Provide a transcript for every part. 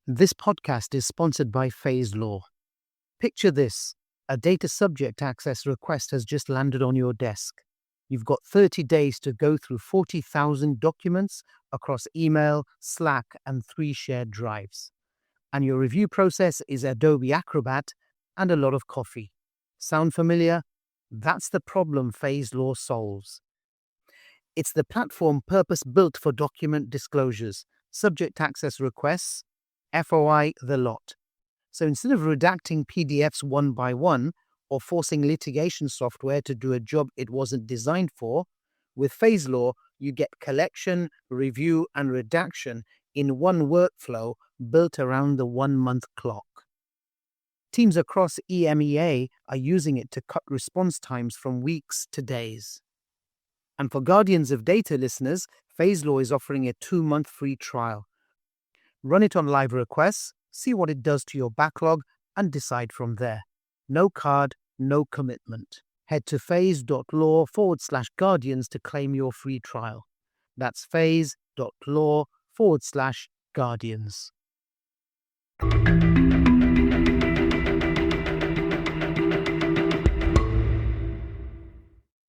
This podcast is sponsored by Phaselaw. Picture this: a data subject access request has just landed on your desk. You've got 30 days to go through 40,000 documents across email, Slack, and 3 shared drives. And your review process is Adobe Acrobat and a lot of coffee. Sound familiar? That's the problem Phaselaw solves. It's the platform purpose-built for document disclosures, subject access requests, FOI, the lot. So instead of redacting PDFs one by one or forcing litigation software to do a job it wasn't designed for, with Phaselaw, you get collection, review, and redaction in one workflow built around the 1-month clock. Teams across EMEA are using it to cut response times from weeks to days. And for Guardians of Data listeners, Phaselaw is offering a 2-month free trial. Run it on live requests, see what it does to your backlog, and decide from there. No card, no commitment. Head to phase.law/guardians to claim your free trial. That's phase.law/guardians.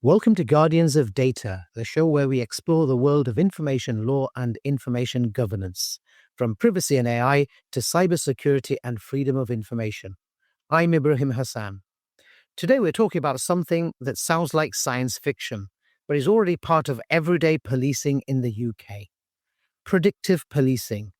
Welcome to Guardians of Data, the show where we explore the world of information law and information governance, from privacy and AI to cybersecurity and freedom of information. I'm Ibrahim Hassan. Today we're talking about something that sounds like science fiction, but is already part of everyday policing in the UK. Predictive policing.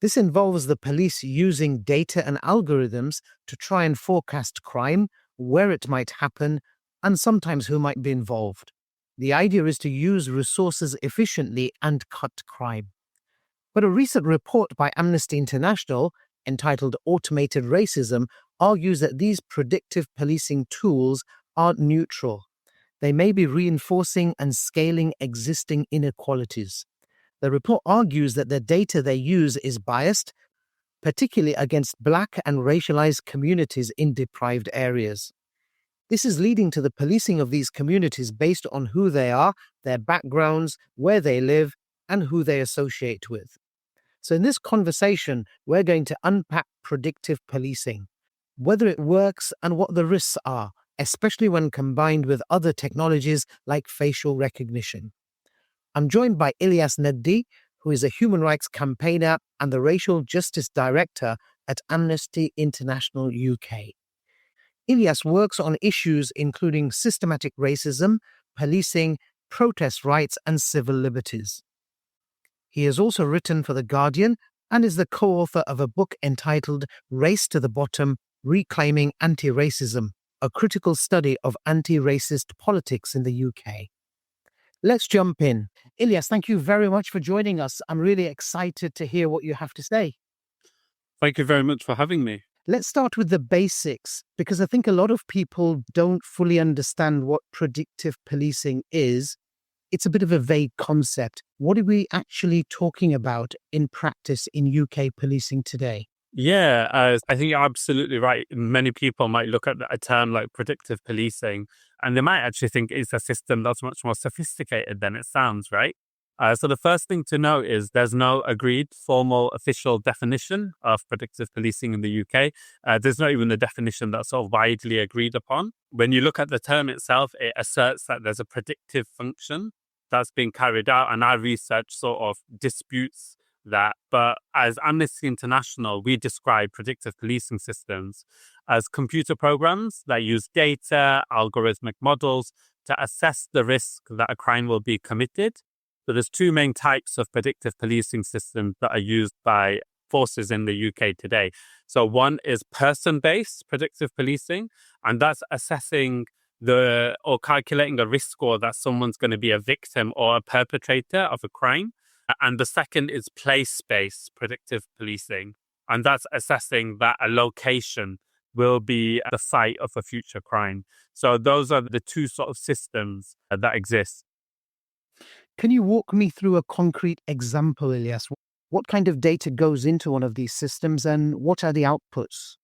This involves the police using data and algorithms to try and forecast crime, where it might happen, and sometimes who might be involved. The idea is to use resources efficiently and cut crime. But a recent report by Amnesty International, entitled Automated Racism, argues that these predictive policing tools aren't neutral. They may be reinforcing and scaling existing inequalities. The report argues that the data they use is biased, particularly against Black and racialized communities in deprived areas. This is leading to the policing of these communities based on who they are, their backgrounds, where they live, and who they associate with. So in this conversation, we're going to unpack predictive policing, whether it works and what the risks are, especially when combined with other technologies like facial recognition. I'm joined by Ilyas Nagdee, who is a human rights campaigner and the Racial Justice Director at Amnesty International UK. Ilyas works on issues including systematic racism, policing, protest rights, and civil liberties. He has also written for The Guardian and is the co-author of a book entitled Race to the Bottom: Reclaiming Antiracism, a critical study of anti-racist politics in the UK. Let's jump in. Ilyas, thank you very much for joining us. I'm really excited to hear what you have to say. Thank you very much for having me. Let's start with the basics, because I think a lot of people don't fully understand what predictive policing is. It's a bit of a vague concept. What are we actually talking about in practice in UK policing today? Yeah, I think you're absolutely right. Many people might look at a term like predictive policing, and they might actually think it's a system that's much more sophisticated than it sounds, right? So the first thing to note is there's no agreed formal official definition of predictive policing in the UK. There's not even a definition that's sort of widely agreed upon. When you look at the term itself, it asserts that there's a predictive function that's being carried out, and our research sort of disputes that. But as Amnesty International, we describe predictive policing systems as computer programs that use data, algorithmic models to assess the risk that a crime will be committed. So there's two main types of predictive policing systems that are used by forces in the UK today. So one is person-based predictive policing, and that's assessing or calculating a risk score that someone's going to be a victim or a perpetrator of a crime. And the second is place-based predictive policing, and that's assessing that a location will be the site of a future crime. So those are the two sort of systems that exist. Can you walk me through a concrete example, Ilyas? What kind of data goes into one of these systems and what are the outputs?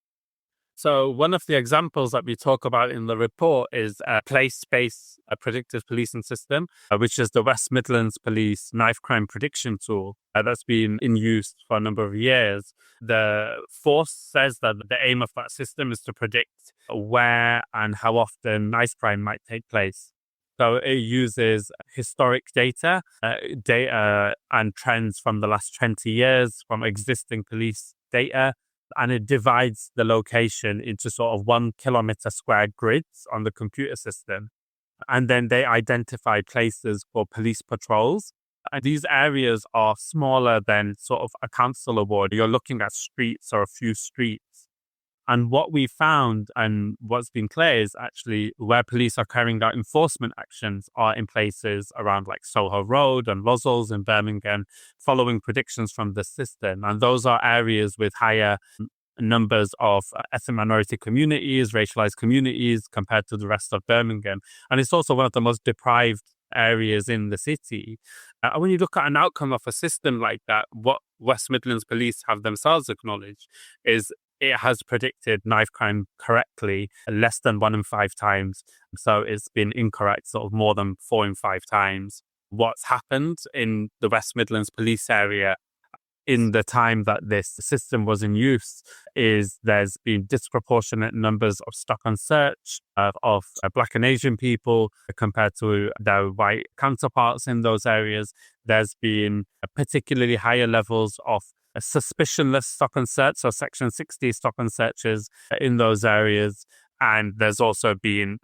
So one of the examples that we talk about in the report is a place-based predictive policing system, which is the West Midlands Police knife crime prediction tool that's been in use for a number of years. The force says that the aim of that system is to predict where and how often knife crime might take place. So it uses historic data and trends from the last 20 years from existing police data, and it divides the location into sort of 1 kilometer square grids on the computer system. And then they identify places for police patrols. And these areas are smaller than sort of a council award. You're looking at streets or a few streets. And what we found and what's been clear is actually where police are carrying out enforcement actions are in places around like Soho Road and Lozells in Birmingham, following predictions from the system. And those are areas with higher numbers of ethnic minority communities, racialized communities compared to the rest of Birmingham. And it's also one of the most deprived areas in the city. When you look at an outcome of a system like that, what West Midlands Police have themselves acknowledged is it has predicted knife crime correctly less than 1 in 5 times. So it's been incorrect sort of more than 4 in 5 times. What's happened in the West Midlands Police area in the time that this system was in use is there's been disproportionate numbers of stop and search of Black and Asian people compared to their white counterparts in those areas. There's been particularly higher levels of suspicionless stop and search, so Section 60 stop and searches in those areas. And there's also been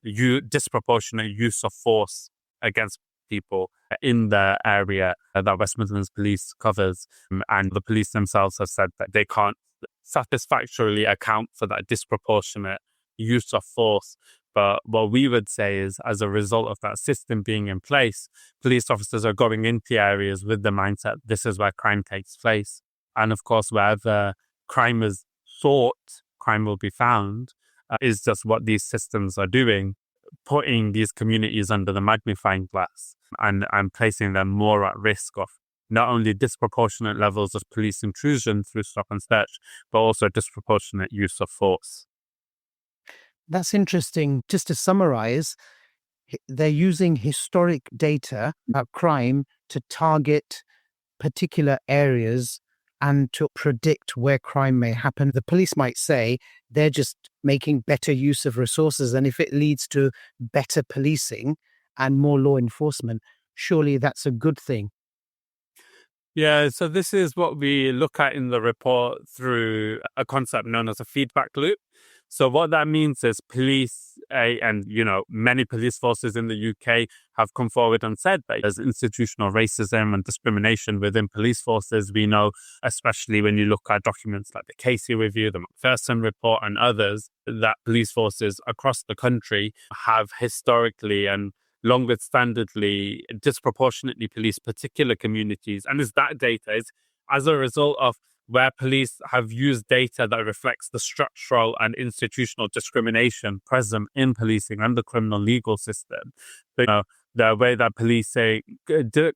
disproportionate use of force against people in the area that West Midlands Police covers. And the police themselves have said that they can't satisfactorily account for that disproportionate use of force. But what we would say is, as a result of that system being in place, police officers are going into areas with the mindset this is where crime takes place. And of course, wherever crime is sought, crime will be found, is just what these systems are doing, putting these communities under the magnifying glass and placing them more at risk of not only disproportionate levels of police intrusion through stop and search, but also disproportionate use of force. That's interesting. Just to summarize, they're using historic data about crime to target particular areas and to predict where crime may happen. The police might say they're just making better use of resources. And if it leads to better policing and more law enforcement, surely that's a good thing. Yeah, so this is what we look at in the report through a concept known as a feedback loop. So what that means is police and, many police forces in the UK have come forward and said that there's institutional racism and discrimination within police forces. We know, especially when you look at documents like the Casey Review, the Macpherson Report and others, that police forces across the country have historically and long-standingly disproportionately policed particular communities. And that data is as a result of where police have used data that reflects the structural and institutional discrimination present in policing and the criminal legal system. So, the way that police say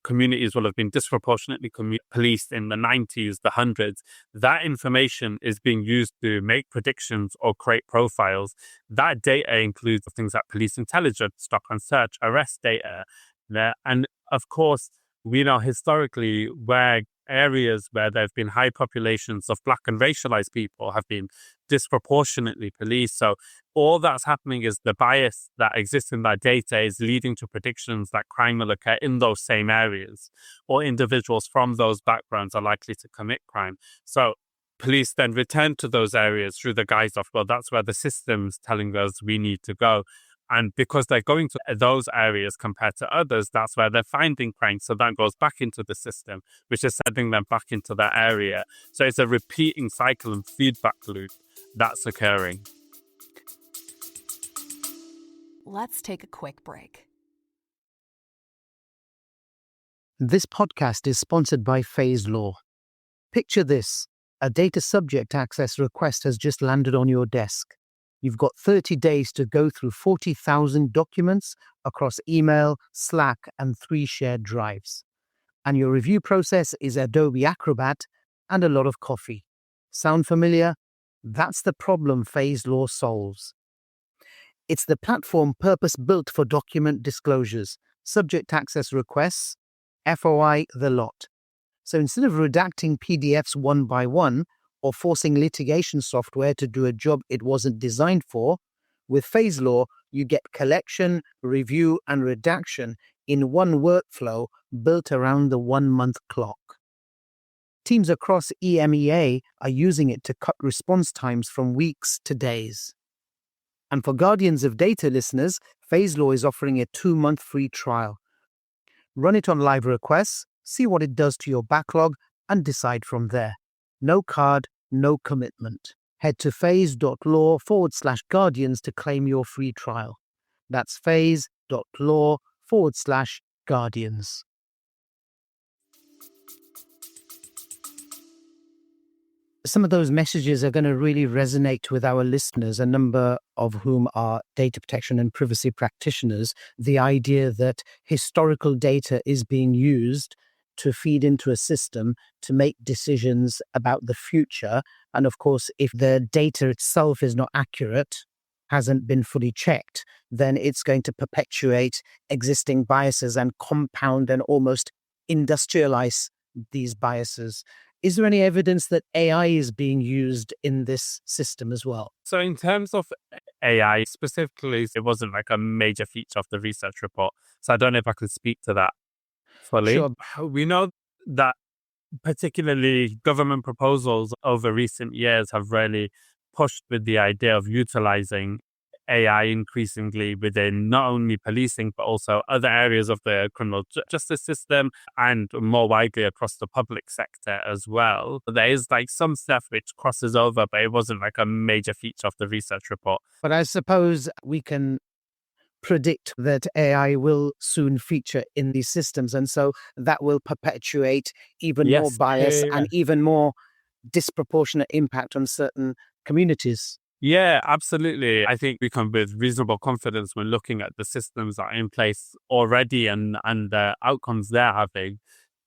communities will have been disproportionately policed in the 90s, the 100s, that information is being used to make predictions or create profiles. That data includes things like police intelligence, stop and search, arrest data. And of course, we know historically where areas where there have been high populations of Black and racialized people have been disproportionately policed. So all that's happening is the bias that exists in that data is leading to predictions that crime will occur in those same areas, or individuals from those backgrounds are likely to commit crime. So police then return to those areas through the guise of, well, that's where the system's telling us we need to go. And because they're going to those areas compared to others, that's where they're finding crime. So that goes back into the system, which is sending them back into that area. So it's a repeating cycle and feedback loop that's occurring. Let's take a quick break. This podcast is sponsored by Phaselaw. Picture this: a data subject access request has just landed on your desk. You've got 30 days to go through 40,000 documents across email, Slack, and 3 shared drives. And your review process is Adobe Acrobat and a lot of coffee. Sound familiar? That's the problem Phaselaw solves. It's the platform purpose-built for document disclosures, subject access requests, FOI, the lot. So instead of redacting PDFs one by one or forcing litigation software to do a job it wasn't designed for, with Phaselaw, you get collection, review, and redaction in one workflow built around the 1-month clock. Teams across EMEA are using it to cut response times from weeks to days. And for Guardians of Data listeners, Phaselaw is offering a 2-month free trial. Run it on live requests, see what it does to your backlog, and decide from there. No card, no commitment. Head to phase.law/guardians to claim your free trial. That's phase.law/guardians. Some of those messages are going to really resonate with our listeners, a number of whom are data protection and privacy practitioners. The idea that historical data is being used to feed into a system to make decisions about the future. And of course, if the data itself is not accurate, hasn't been fully checked, then it's going to perpetuate existing biases and compound and almost industrialize these biases. Is there any evidence that AI is being used in this system as well? So in terms of AI specifically, it wasn't like a major feature of the research report. So I don't know if I could speak to that fully. Sure. We know that particularly government proposals over recent years have really pushed with the idea of utilizing AI increasingly within not only policing, but also other areas of the criminal justice system and more widely across the public sector as well. There is like some stuff which crosses over, but it wasn't like a major feature of the research report. But I suppose we can predict that AI will soon feature in these systems. And so that will perpetuate even more bias and even more disproportionate impact on certain communities. Yeah, absolutely. I think we can, with reasonable confidence, when looking at the systems that are in place already and the outcomes they're having,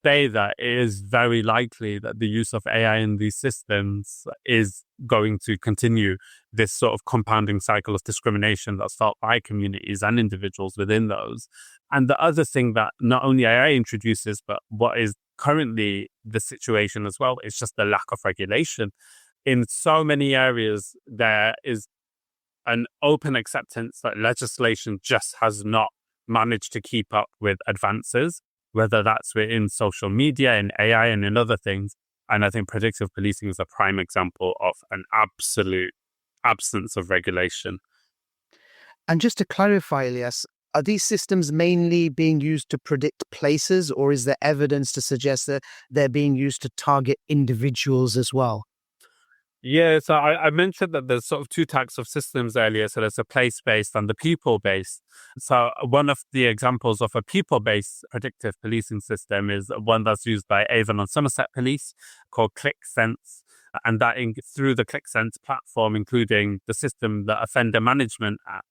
say that it is very likely that the use of AI in these systems is going to continue this sort of compounding cycle of discrimination that's felt by communities and individuals within those. And the other thing that not only AI introduces, but what is currently the situation as well, is just the lack of regulation. In so many areas, there is an open acceptance that legislation just has not managed to keep up with advances, whether that's within social media, in AI, and in other things. And I think predictive policing is a prime example of an absolute absence of regulation. And just to clarify, Ilyas, are these systems mainly being used to predict places, or is there evidence to suggest that they're being used to target individuals as well? Yeah, so I mentioned that there's sort of two types of systems earlier. So there's a place-based and the people-based. So one of the examples of a people-based predictive policing system is one that's used by Avon and Somerset Police called ClickSense. And that through the ClickSense platform, including the system, the Offender Management app,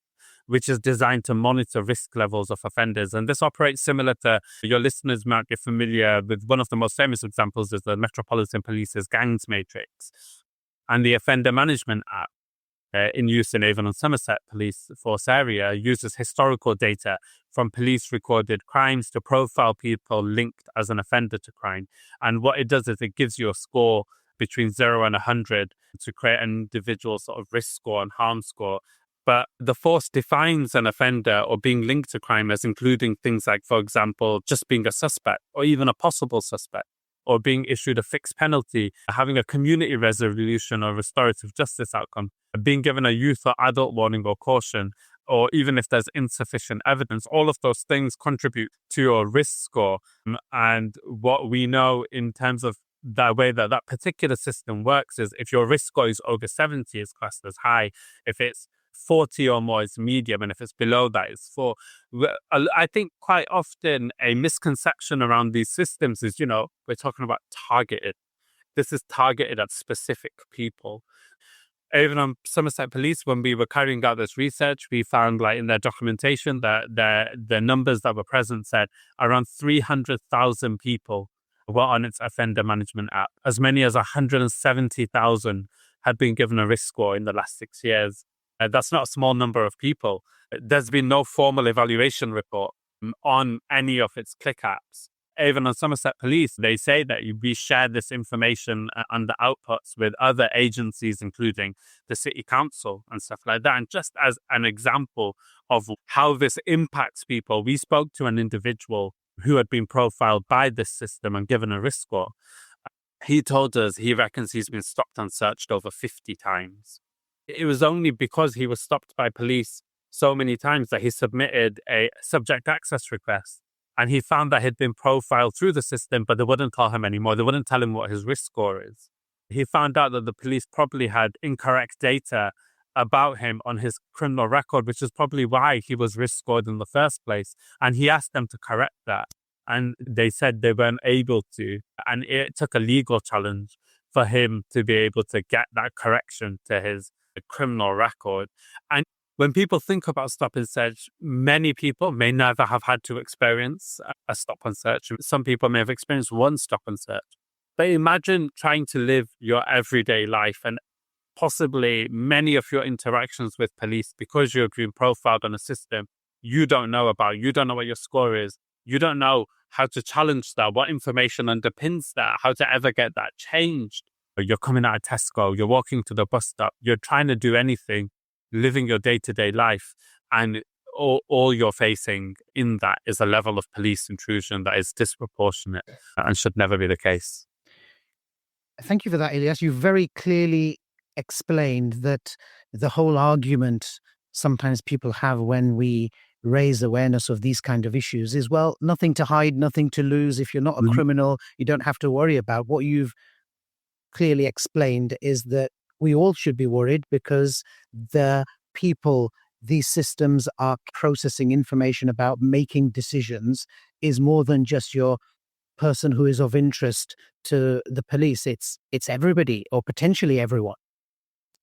which is designed to monitor risk levels of offenders. And this operates similar to, your listeners might be familiar with, one of the most famous examples is the Metropolitan Police's Gangs Matrix. And the Offender Management app, in use in Avon and Somerset Police Force area, uses historical data from police recorded crimes to profile people linked as an offender to crime. And what it does is it gives you a score between 0 and 100 to create an individual sort of risk score and harm score. But the force defines an offender or being linked to crime as including things like, for example, just being a suspect or even a possible suspect, or being issued a fixed penalty, having a community resolution or restorative justice outcome, being given a youth or adult warning or caution, or even if there's insufficient evidence. All of those things contribute to your risk score. And what we know in terms of the way that that particular system works is if your risk score is over 70, it's classed as high. If it's 40 or more, it's medium, and if it's below that, it's 4. I think quite often a misconception around these systems is, we're talking about targeted. This is targeted at specific people. Even on Somerset Police, when we were carrying out this research, we found, like in their documentation, that the numbers that were present said around 300,000 people were on its offender management app. As many as 170,000 had been given a risk score in the last 6 years. That's not a small number of people. There's been no formal evaluation report on any of its click apps. Even on Somerset Police, they say that we share this information and the outputs with other agencies, including the City Council and stuff like that. And just as an example of how this impacts people, we spoke to an individual who had been profiled by this system and given a risk score. He told us he reckons he's been stopped and searched over 50 times. It was only because he was stopped by police so many times that he submitted a subject access request. And he found that he'd been profiled through the system, but they wouldn't tell him anymore. They wouldn't tell him what his risk score is. He found out that the police probably had incorrect data about him on his criminal record, which is probably why he was risk scored in the first place. And he asked them to correct that. And they said they weren't able to. And it took a legal challenge for him to be able to get that correction to his criminal record. And when people think about stop and search, many people may never have had to experience a stop and search. Some people may have experienced one stop and search. But imagine trying to live your everyday life and possibly many of your interactions with police, because you're being profiled on a system you don't know about. You don't know what your score is. You don't know how to challenge that, what information underpins that, how to ever get that changed. You're coming out of Tesco, you're walking to the bus stop, you're trying to do anything, living your day-to-day life, and all you're facing in that is a level of police intrusion that is disproportionate and should never be the case. Thank you for that, Ilyas. You very clearly explained that the whole argument sometimes people have when we raise awareness of these kind of issues is, well, nothing to hide, nothing to lose. If you're not a criminal, you don't have to worry about. What you've clearly explained is that we all should be worried because the people these systems are processing information about, making decisions, is more than just your person who is of interest to the police. It's everybody, or potentially everyone.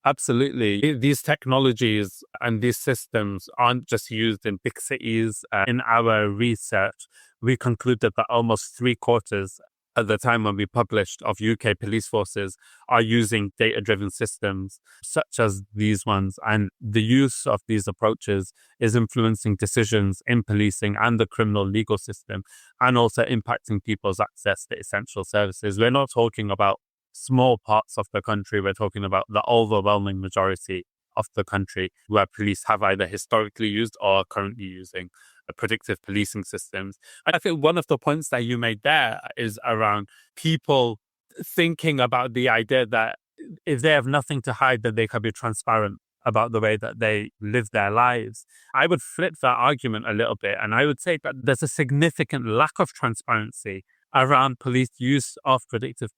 Absolutely. These technologies and these systems aren't just used in big cities. In our research, we concluded that almost 3/4 at the time when we published of UK police forces are using data-driven systems such as these ones. And the use of these approaches is influencing decisions in policing and the criminal legal system, and also impacting people's access to essential services. We're not talking about small parts of the country. We're talking about the overwhelming majority of the country where police have either historically used or are currently using predictive policing systems. And I think one of the points that you made there is around people thinking about the idea that if they have nothing to hide, that they can be transparent about the way that they live their lives. I would flip that argument a little bit, and I would say that there's a significant lack of transparency around police use of predictive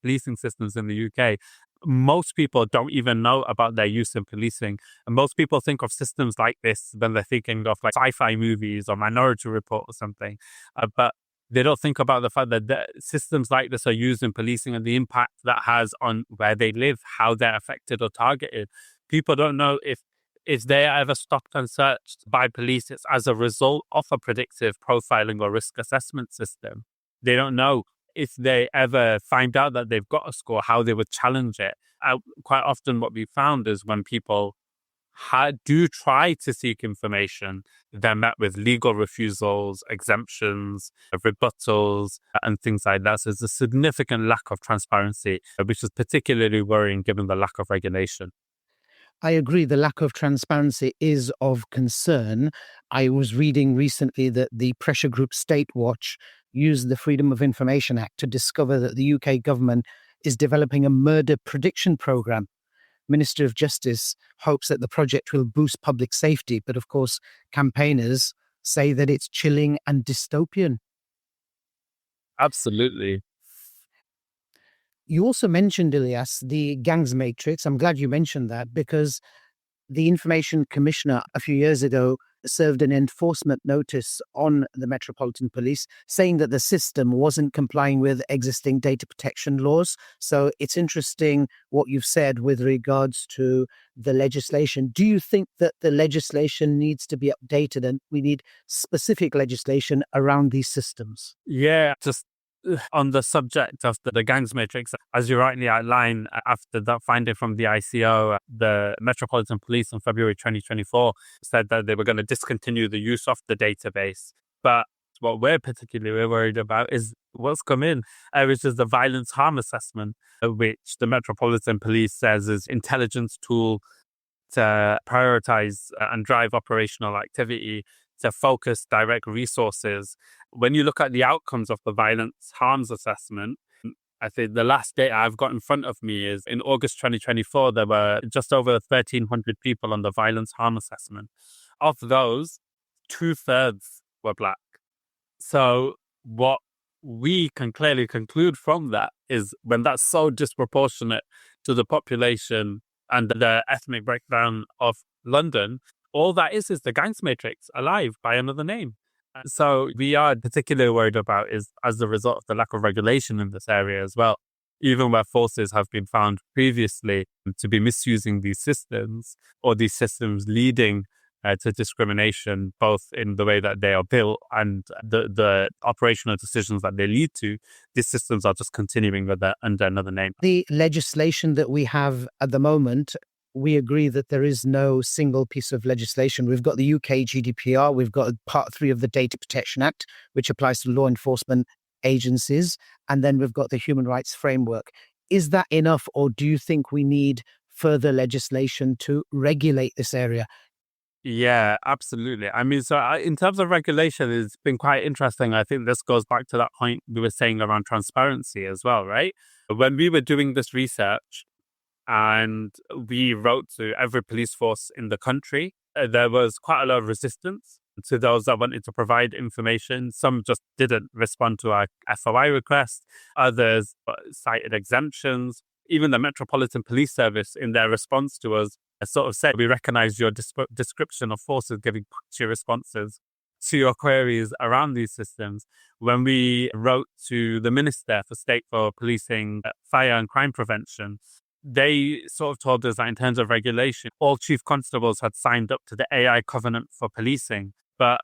policing systems in the UK. Most people don't even know about their use in policing. And most people think of systems like this when they're thinking of like sci-fi movies or Minority Report or something. But they don't think about the fact that systems like this are used in policing and the impact that has on where they live, how they're affected or targeted. People don't know if they are ever stopped and searched by police, it's as a result of a predictive profiling or risk assessment system. They don't know if they ever find out that they've got a score, how they would challenge it. Quite often what we found is when people do try to seek information, they're met with legal refusals, exemptions, rebuttals, and things like that. So there's a significant lack of transparency, which is particularly worrying given the lack of regulation. I agree. The lack of transparency is of concern. I was reading recently that the pressure group Statewatch used the Freedom of Information Act to discover that the UK government is developing a murder prediction program. Minister of Justice hopes that the project will boost public safety, but of course, campaigners say that it's chilling and dystopian. Absolutely. You also mentioned, Ilyas, the gangs matrix. I'm glad you mentioned that because the Information Commissioner a few years ago served an enforcement notice on the Metropolitan Police saying that the system wasn't complying with existing data protection laws. So it's interesting what you've said with regards to the legislation. Do you think that the legislation needs to be updated and we need specific legislation around these systems? Yeah, just on the subject of the gangs matrix, as you rightly outline, after that finding from the ICO, the Metropolitan Police in February 2024 said that they were going to discontinue the use of the database. But what we're particularly worried about is what's come in, which is the violence harm assessment, which the Metropolitan Police says is intelligence tool to prioritize and drive operational activity, to focus direct resources. When you look at the outcomes of the violence harms assessment, I think the last data I've got in front of me is in August 2024, there were just over 1,300 people on the violence harm assessment. Of those, 2/3 were Black. So what we can clearly conclude from that is when that's so disproportionate to the population and the ethnic breakdown of London, all that is the gangs matrix alive by another name. So we are particularly worried about is as a result of the lack of regulation in this area as well, even where forces have been found previously to be misusing these systems or these systems leading to discrimination, both in the way that they are built and the operational decisions that they lead to. These systems are just continuing under another name. The legislation that we have at the moment, we agree that there is no single piece of legislation. We've got the UK GDPR, we've got Part 3 of the Data Protection Act, which applies to law enforcement agencies, and then we've got the Human Rights Framework. Is that enough, or do you think we need further legislation to regulate this area? Yeah, absolutely. I mean, so in terms of regulation, it's been quite interesting. I think this goes back to that point we were saying around transparency as well, right? When we were doing this research and we wrote to every police force in the country, there was quite a lot of resistance to those that wanted to provide information. Some just didn't respond to our FOI request. Others cited exemptions. Even the Metropolitan Police Service, in their response to us, sort of said, we recognize your description of forces giving punchy responses to your queries around these systems. When we wrote to the Minister for State for Policing, Fire and Crime Prevention, they sort of told us that in terms of regulation, all chief constables had signed up to the AI Covenant for Policing. But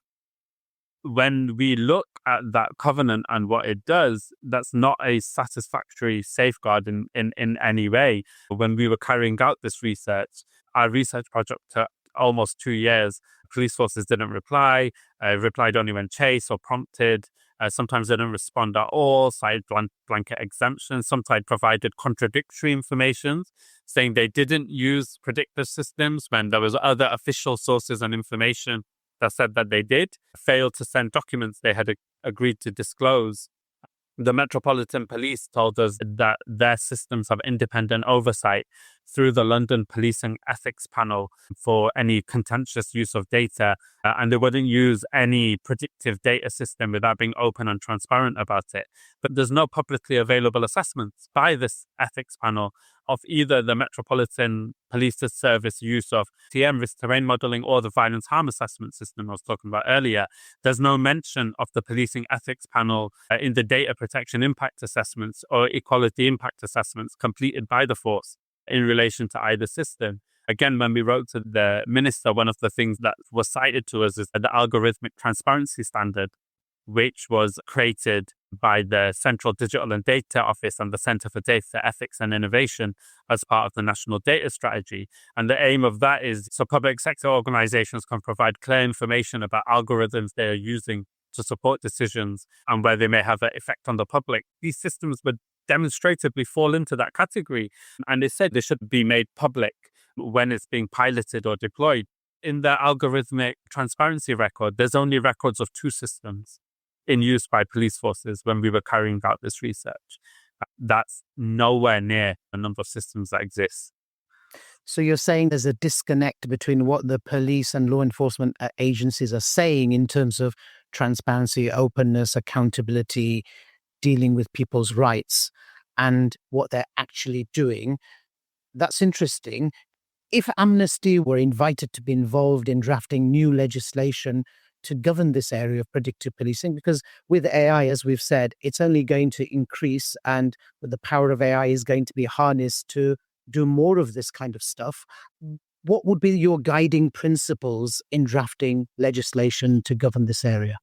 when we look at that covenant and what it does, that's not a satisfactory safeguard in any way. When we were carrying out this research, our research project took almost 2 years. Police forces didn't reply, replied only when chased or prompted. Sometimes they didn't respond at all, cited blanket exemptions. Sometimes provided contradictory information, saying they didn't use predictive systems when there was other official sources and information that said that they did, failed to send documents they had agreed to disclose. The Metropolitan Police told us that their systems have independent oversight through the London Policing Ethics Panel for any contentious use of data, and they wouldn't use any predictive data system without being open and transparent about it. But there's no publicly available assessments by this ethics panel of either the Metropolitan Police Service use of TM risk terrain modeling or the violence harm assessment system I was talking about earlier. There's no mention of the policing ethics panel in the data protection impact assessments or equality impact assessments completed by the force in relation to either system. Again, when we wrote to the minister, one of the things that was cited to us is the algorithmic transparency standard, which was created by the Central Digital and Data Office and the Centre for Data Ethics and Innovation as part of the National Data Strategy. And the aim of that is so public sector organizations can provide clear information about algorithms they are using to support decisions and where they may have an effect on the public. These systems would demonstratively fall into that category. And they said they should be made public when it's being piloted or deployed. In the algorithmic transparency record, there's only records of 2 systems in use by police forces when we were carrying out this research. That's nowhere near the number of systems that exist. So you're saying there's a disconnect between what the police and law enforcement agencies are saying in terms of transparency, openness, accountability, dealing with people's rights, and what they're actually doing. That's interesting. If Amnesty were invited to be involved in drafting new legislation to govern this area of predictive policing, because with AI, as we've said, it's only going to increase, and the power of AI is going to be harnessed to do more of this kind of stuff. What would be your guiding principles in drafting legislation to govern this area?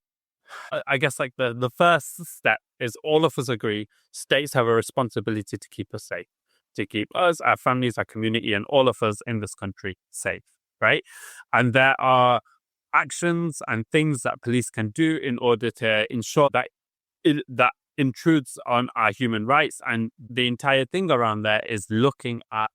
I guess like the first step is all of us agree states have a responsibility to keep us safe, to keep us, our families, our community, and all of us in this country safe, right? And there are actions and things that police can do in order to ensure that that intrudes on our human rights. And the entire thing around there is looking at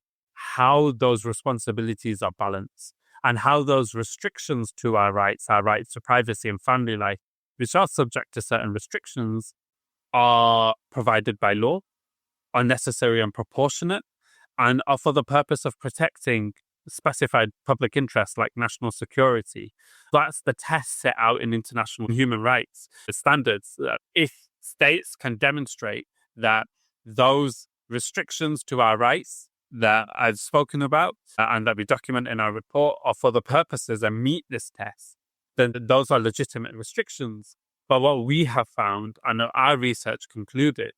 how those responsibilities are balanced and how those restrictions to our rights to privacy and family life, which are subject to certain restrictions, are provided by law, are necessary and proportionate, and are for the purpose of protecting specified public interests like national security. That's the test set out in international human rights standards. If states can demonstrate that those restrictions to our rights that I've spoken about and that we document in our report are for the purposes and meet this test, then those are legitimate restrictions. But what we have found, and our research concluded,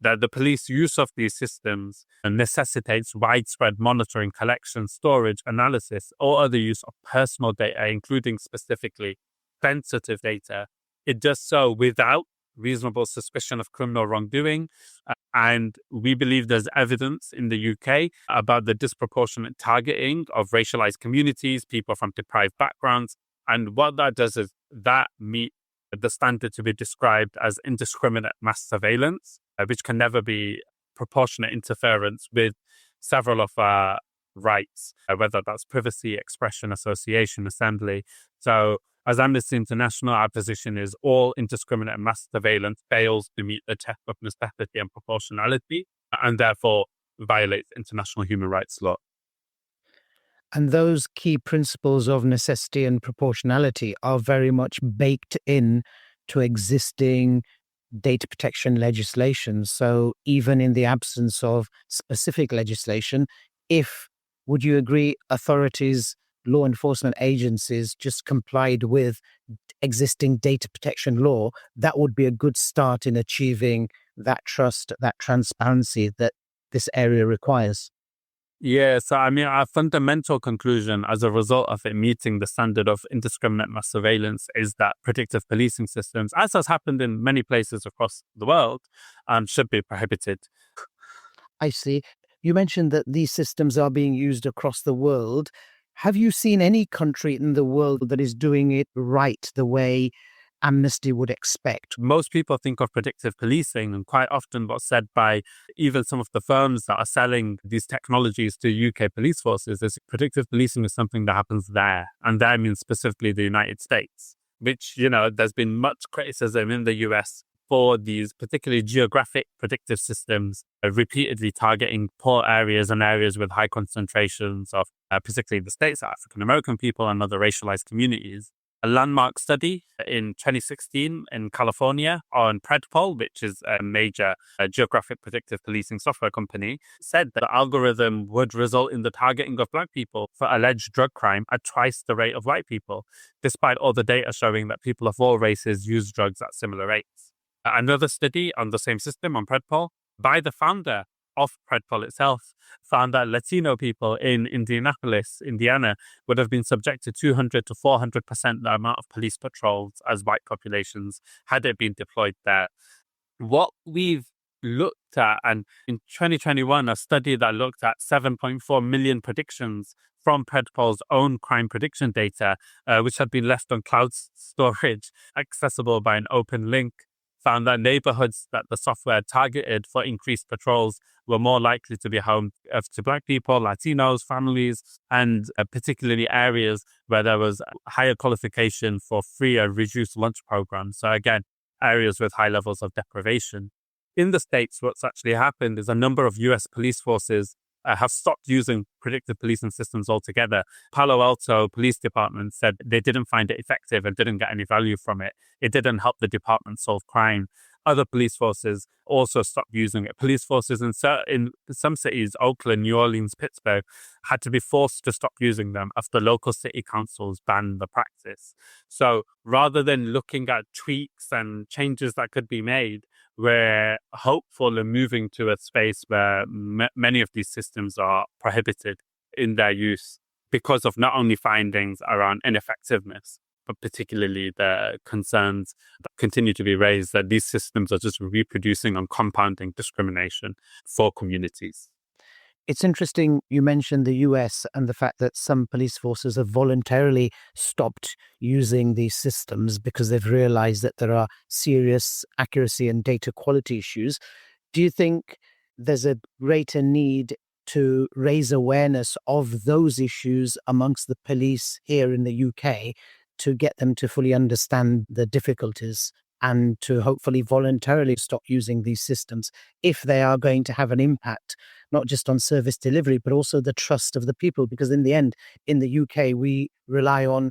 that the police use of these systems necessitates widespread monitoring, collection, storage, analysis, or other use of personal data, including specifically sensitive data. It does so without reasonable suspicion of criminal wrongdoing. And we believe there's evidence in the UK about the disproportionate targeting of racialized communities, people from deprived backgrounds. And what that does is that meet the standard to be described as indiscriminate mass surveillance, which can never be proportionate interference with several of our rights, whether that's privacy, expression, association, assembly. So as Amnesty International, our position is all indiscriminate mass surveillance fails to meet the test of necessity and proportionality, and therefore violates international human rights law. And those key principles of necessity and proportionality are very much baked in to existing data protection legislation. So even in the absence of specific legislation, would you agree, authorities, law enforcement agencies just complied with existing data protection law, that would be a good start in achieving that trust, that transparency that this area requires? Yeah, so I mean, our fundamental conclusion as a result of it meeting the standard of indiscriminate mass surveillance is that predictive policing systems, as has happened in many places across the world, should be prohibited. I see. You mentioned that these systems are being used across the world. Have you seen any country in the world that is doing it right the way Amnesty would expect? Most people think of predictive policing, and quite often what's said by even some of the firms that are selling these technologies to UK police forces is predictive policing is something that happens there. And there means specifically the United States, which, there's been much criticism in the US for these particularly geographic predictive systems, repeatedly targeting poor areas and areas with high concentrations of particularly the states, African American people and other racialized communities. A landmark study in 2016 in California on Predpol, which is a major geographic predictive policing software company, said that the algorithm would result in the targeting of Black people for alleged drug crime at twice the rate of white people, despite all the data showing that people of all races use drugs at similar rates. Another study on the same system on Predpol by the founder of Predpol itself found that Latino people in Indianapolis, Indiana, would have been subject to 200 to 400% the amount of police patrols as white populations had it been deployed there. What we've looked at, and in 2021, a study that looked at 7.4 million predictions from Predpol's own crime prediction data, which had been left on cloud storage, accessible by an open link, found that neighborhoods that the software targeted for increased patrols were more likely to be home to Black people, Latinos, families, and particularly areas where there was higher qualification for free or reduced lunch programs. So again, areas with high levels of deprivation. In the States, what's actually happened is a number of US police forces have stopped using predictive policing systems altogether. Palo Alto Police Department said they didn't find it effective and didn't get any value from it. It didn't help the department solve crime. Other police forces also stopped using it. Police forces in some cities, Oakland, New Orleans, Pittsburgh, had to be forced to stop using them after local city councils banned the practice. So rather than looking at tweaks and changes that could be made, we're hopeful in moving to a space where many of these systems are prohibited in their use because of not only findings around ineffectiveness, but particularly the concerns that continue to be raised that these systems are just reproducing and compounding discrimination for communities. It's interesting you mentioned the US and the fact that some police forces have voluntarily stopped using these systems because they've realized that there are serious accuracy and data quality issues. Do you think there's a greater need to raise awareness of those issues amongst the police here in the UK to get them to fully understand the difficulties and to hopefully voluntarily stop using these systems if they are going to have an impact, not just on service delivery, but also the trust of the people? Because in the end, in the UK, we rely on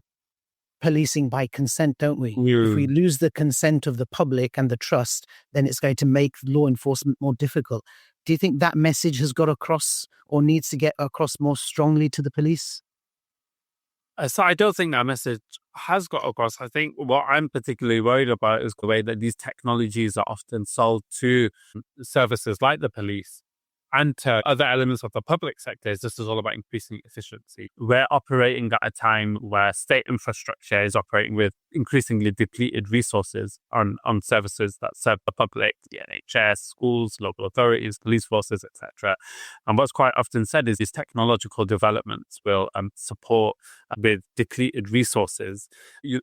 policing by consent, don't we? If we lose the consent of the public and the trust, then it's going to make law enforcement more difficult. Do you think that message has got across or needs to get across more strongly to the police? So I don't think that message has got across. I think what I'm particularly worried about is the way that these technologies are often sold to services like the police and to other elements of the public sector. This is all about increasing efficiency. We're operating at a time where state infrastructure is operating with increasingly depleted resources on services that serve the public, the NHS, schools, local authorities, police forces, etc. And what's quite often said is these technological developments will support with depleted resources.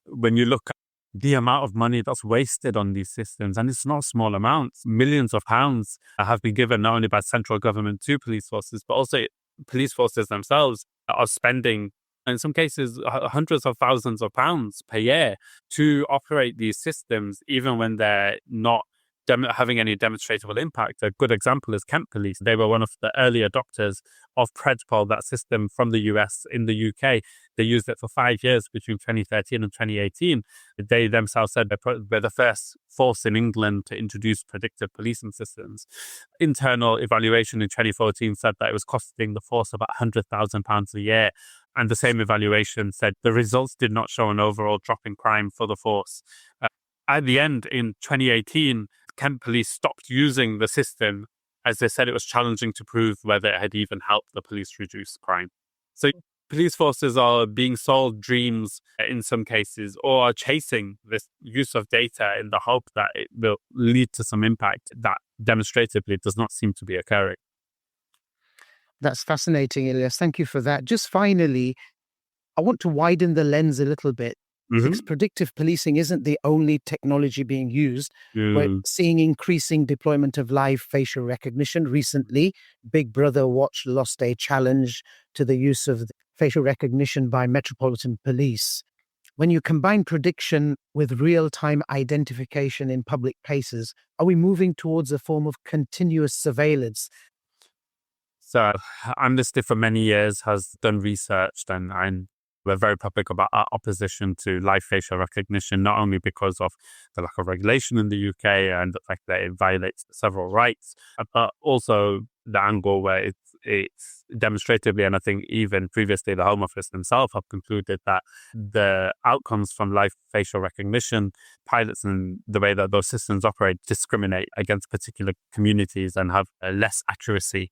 When you look at the amount of money that's wasted on these systems, and it's not small amounts, millions of pounds have been given not only by central government to police forces, but also police forces themselves are spending, in some cases, hundreds of thousands of pounds per year to operate these systems, even when they're not having any demonstrable impact. A good example is Kent Police. They were one of the early adopters of Predpol, that system from the US in the UK. They used it for 5 years between 2013 and 2018. They themselves said they're the first force in England to introduce predictive policing systems. Internal evaluation in 2014 said that it was costing the force about £100,000 a year. And the same evaluation said the results did not show an overall drop in crime for the force. At the end, in 2018, Kent Police stopped using the system as they said it was challenging to prove whether it had even helped the police reduce crime. So police forces are being sold dreams in some cases, or are chasing this use of data in the hope that it will lead to some impact that demonstratively does not seem to be occurring. That's fascinating, Ilyas. Thank you for that. Just finally, I want to widen the lens a little bit. Because predictive policing isn't the only technology being used. We're seeing increasing deployment of live facial recognition. Recently, Big Brother Watch lost a challenge to the use of facial recognition by Metropolitan Police. When you combine prediction with real-time identification in public places, are we moving towards a form of continuous surveillance? So Amnesty for many years has done research, and we're very public about our opposition to live facial recognition, not only because of the lack of regulation in the UK and the fact that it violates several rights, but also the angle where it's demonstratively, and I think even previously the Home Office themselves have concluded that the outcomes from live facial recognition pilots and the way that those systems operate discriminate against particular communities and have less accuracy,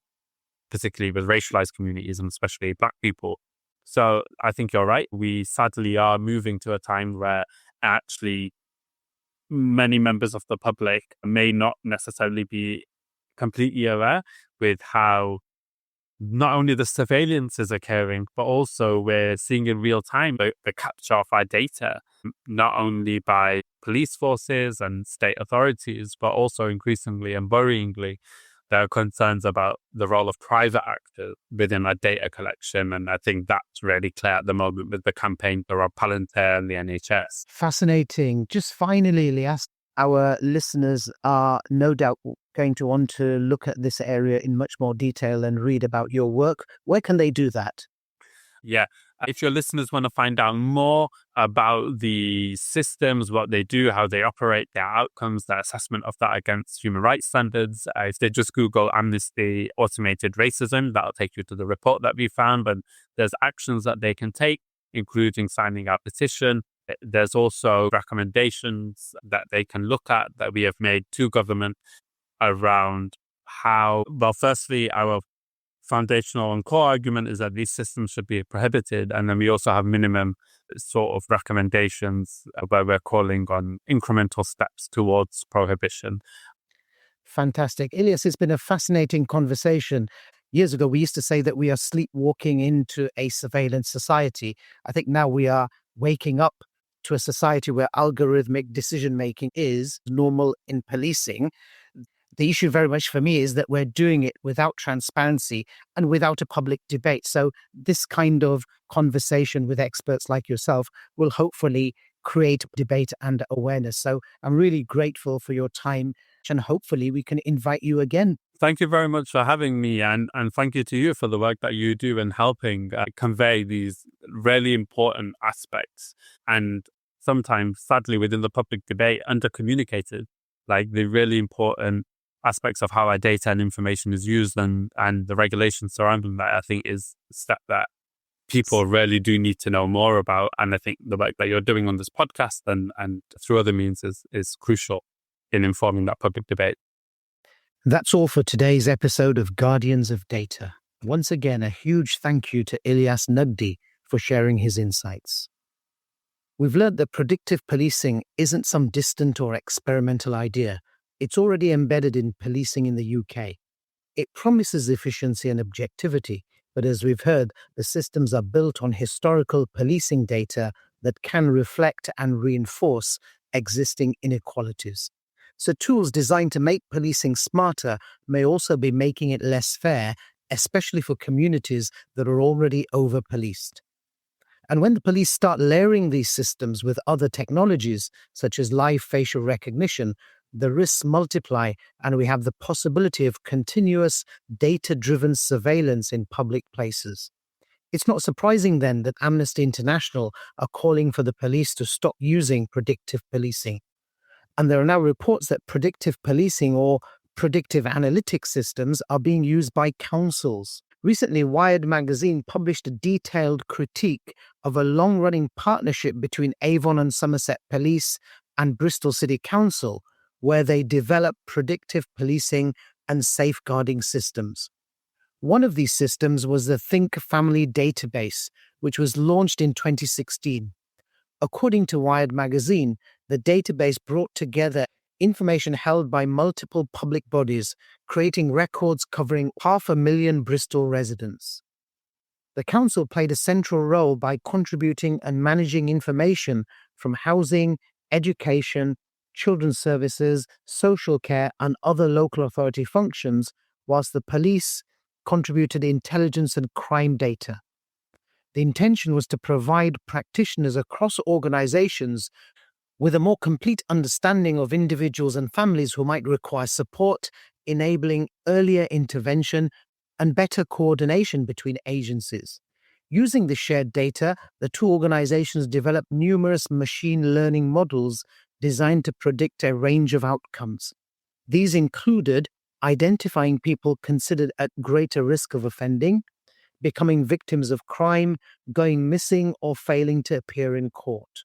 particularly with racialized communities and especially Black people. So I think you're right. We sadly are moving to a time where actually many members of the public may not necessarily be completely aware with how not only the surveillance is occurring, but also we're seeing in real time the capture of our data, not only by police forces and state authorities, but also increasingly and worryingly, there are concerns about the role of private actors within our data collection. And I think that's really clear at the moment with the campaign for Palantir and the NHS. Fascinating. Just finally, Ilyas, our listeners are no doubt going to want to look at this area in much more detail and read about your work. Where can they do that? Yeah. If your listeners want to find out more about the systems, what they do, how they operate, their outcomes, their assessment of that against human rights standards, if they just Google Amnesty Automated Racism, that'll take you to the report that we found. But there's actions that they can take, including signing our petition. There's also recommendations that they can look at that we have made to government around how, well, firstly, our foundational and core argument is that these systems should be prohibited. And then we also have minimum sort of recommendations where we're calling on incremental steps towards prohibition. Fantastic. Ilyas, it's been a fascinating conversation. Years ago, we used to say that we are sleepwalking into a surveillance society. I think now we are waking up to a society where algorithmic decision making is normal in policing. The issue very much for me is that we're doing it without transparency and without a public debate. So this kind of conversation with experts like yourself will hopefully create debate and awareness. So I'm really grateful for your time, and hopefully we can invite you again. Thank you very much for having me, and thank you to you for the work that you do in helping convey these really important aspects, and sometimes, sadly, within the public debate, under-communicated, like the really important aspects of how our data and information is used, and the regulations surrounding that, I think, is a step that people really do need to know more about. And I think the work that you're doing on this podcast and through other means is crucial in informing that public debate. That's all for today's episode of Guardians of Data. Once again, a huge thank you to Ilyas Nagdee for sharing his insights. We've learned that predictive policing isn't some distant or experimental idea. It's already embedded in policing in the UK. It promises efficiency and objectivity, but as we've heard, the systems are built on historical policing data that can reflect and reinforce existing inequalities. So tools designed to make policing smarter may also be making it less fair, especially for communities that are already over-policed. And when the police start layering these systems with other technologies, such as live facial recognition, the risks multiply, and we have the possibility of continuous data-driven surveillance in public places. It's not surprising then that Amnesty International are calling for the police to stop using predictive policing. And there are now reports that predictive policing or predictive analytics systems are being used by councils. Recently, Wired magazine published a detailed critique of a long-running partnership between Avon and Somerset Police and Bristol City Council, where they develop predictive policing and safeguarding systems. One of these systems was the Think Family database, which was launched in 2016. According to Wired magazine, the database brought together information held by multiple public bodies, creating records covering 500,000 Bristol residents. The council played a central role by contributing and managing information from housing, education, children's services, social care, and other local authority functions, whilst the police contributed intelligence and crime data. The intention was to provide practitioners across organizations with a more complete understanding of individuals and families who might require support, enabling earlier intervention and better coordination between agencies. Using the shared data, the two organizations developed numerous machine learning models designed to predict a range of outcomes. These included identifying people considered at greater risk of offending, becoming victims of crime, going missing, or failing to appear in court.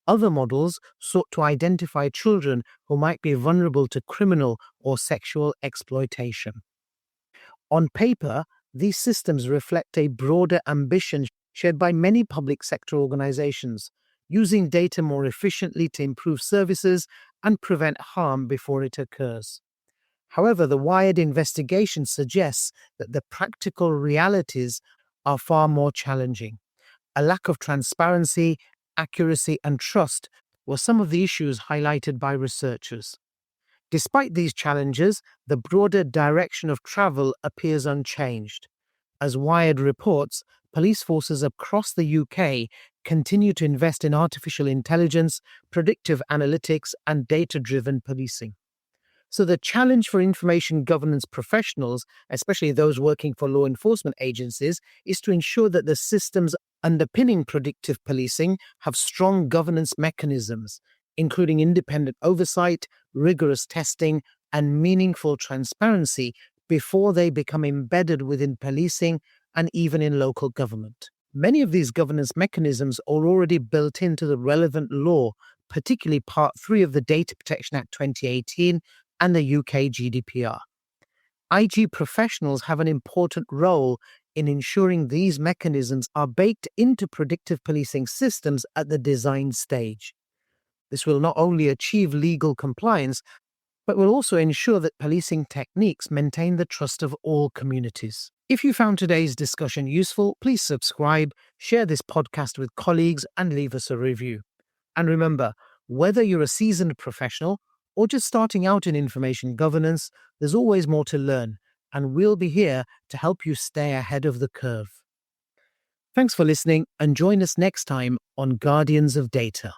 Other models sought to identify children who might be vulnerable to criminal or sexual exploitation. On paper, these systems reflect a broader ambition shared by many public sector organizations, using data more efficiently to improve services and prevent harm before it occurs. However, the Wired investigation suggests that the practical realities are far more challenging. A lack of transparency, accuracy, and trust were some of the issues highlighted by researchers. Despite these challenges, the broader direction of travel appears unchanged. As Wired reports, police forces across the UK continue to invest in artificial intelligence, predictive analytics, and data-driven policing. So the challenge for information governance professionals, especially those working for law enforcement agencies, is to ensure that the systems underpinning predictive policing have strong governance mechanisms, including independent oversight, rigorous testing, and meaningful transparency before they become embedded within policing and even in local government. Many of these governance mechanisms are already built into the relevant law, particularly Part 3 of the Data Protection Act 2018 and the UK GDPR. IG professionals have an important role in ensuring these mechanisms are baked into predictive policing systems at the design stage. This will not only achieve legal compliance, but will also ensure that policing techniques maintain the trust of all communities. If you found today's discussion useful, please subscribe, share this podcast with colleagues, and leave us a review. And remember, whether you're a seasoned professional or just starting out in information governance, there's always more to learn, and we'll be here to help you stay ahead of the curve. Thanks for listening, and join us next time on Guardians of Data.